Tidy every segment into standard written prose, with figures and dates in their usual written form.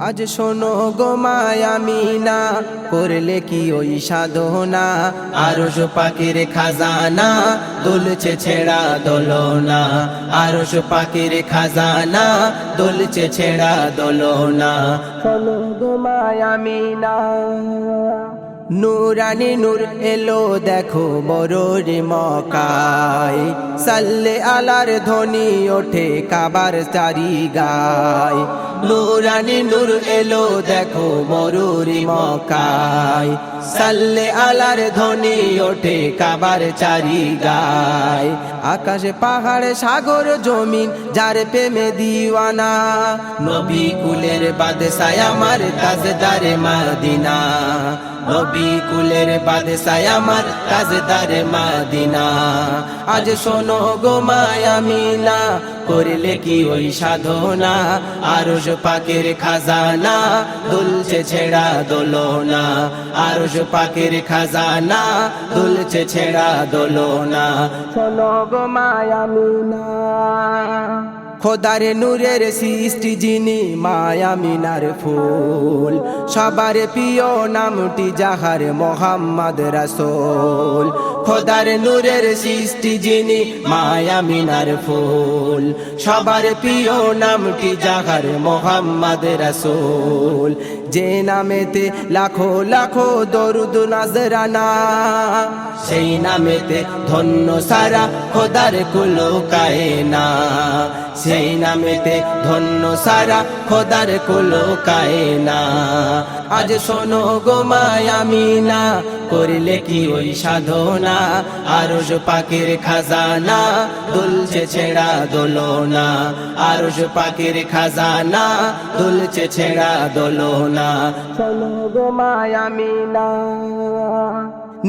আজ শোনো গো মায়া মিনা, করলে কি ওই সাধনা, আরশ পাকের খাজানা দুলছে ছেড়া দোলনা, আরশ পাকের খাজানা দুলছে ছেড়া দোলনা। শোনো গো মায়া মিনা, নূরানি নূর এলো দেখো বড়র মকায়, সাল্লে আলার ধ্বনি ওঠে কাবার চারি গায়। নূরানি নূর এলো দেখো বড়র মকায়, সাল্লে আলার ধ্বনি ওঠে কাবার চারি গায়। আকাশে পাহাড় সাগর জমিন যার প্রেমে দিওয়ানা, নবী কুলের বাদশাহ আমার তাজদারে মদিনা, নবী কুলের বাদশাহ আমার তাজদারে মদিনা। আজ শোনো গো মায়া মিনা, করলে কি ওই সাধনা, আরশ পাকের খাজানা দুলছে ছেড়া দোলনা, আরশ পাকের খাজানা দুলছে ছেড়া দোলনা। শোনো গো মায়া মিনা, খোদার নূরের সৃষ্টি যিনি মায়া মিনার ফুল, সবার প্রিয় নামটি যাহার মোহাম্মদ রাসূল। খোদার নূরের সৃষ্টি যিনি মায়া মিনার ফুল, সবার প্রিয় নামটি যাহার মোহাম্মদ রাসূল। যে নামেতে লাখো লাখো দরুদ নজরানা, সেই নামেতে ধন্য সারা খোদার কুল কায়না, সেই নামেতে ধন্য সারা খোদার কুল কায়না। আজ শোনো গো মায়া মিনা, করলে কি ওই সাধনা, আরশ পাকের খাজানা দুলছে ছেড়া দোলনা, আরশ পাকের খাজানা দুলছে ছেড়া দোলনা। শোনো গো মায়া মিনা,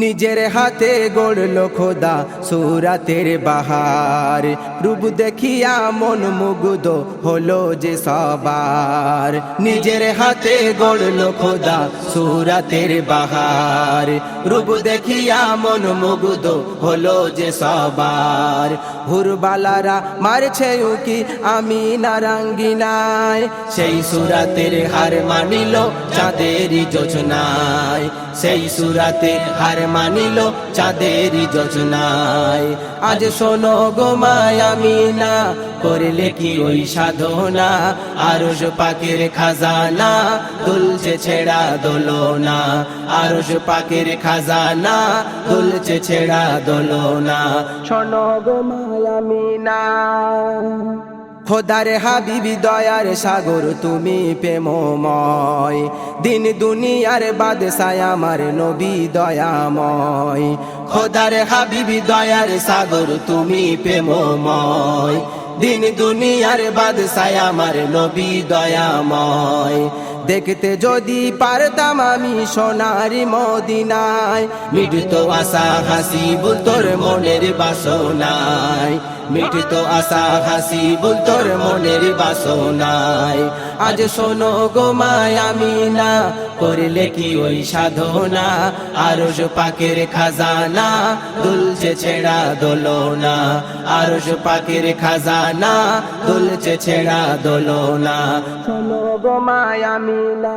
নিজের হাতে গড়লো খোদা সূরাতের বাহার, রূপ দেখিয়া মন মুগ্ধ হলো যে সবার। নিজের হাতে গড়লো খোদা সূরাতের বাহার, রূপ দেখিয়া মন মুগ্ধ হলো যে সবার। হুরবালারা মারছে উকি আমি নারাঙ্গিনায়, সেই সূরাতের হার মানিল চাঁদেরই যোজনায়, সেই সূরাতের হার মানিল চাঁদেরই যোজনায়। আজ শোনো গো মায়া মিনা, করলে কি ওই সাধনা, আরশ পাকের খাজানা দুলছে ছেড়া দোলনা, আরশ পাকের খাজানা দুলছে ছেড়া দোলনা। শোনো গো মায়া মিনা, খোদার হাবিবি দয়ার সাগর তুমি প্রেমময়, দিন দুনিয়ার বাদশাহ আমার নবী দয়াময়। খোদার হাবিবি দয়ার সাগর তুমি প্রেমময়, দিন দুনিয়ার বাদশাহ আমার নবী দয়াময়। দেখতে যদি পারতাম আমি সোনারি মদিনায়, মিটতো আশা হাসি বুল তোর মনের বাসনায়, মিটতো আশা হাসি বুল তোর মনের বাসনায়। আজ শোনো গো মায়া মিনা, করলে কি ওই সাধনা, আরশ পাকের খাজানা দুলছে ছেড়া দোলনা, আরশ পাকের খাজানা দুলছে ছেড়া দোলনা। শোনো গো মায়া মিনা।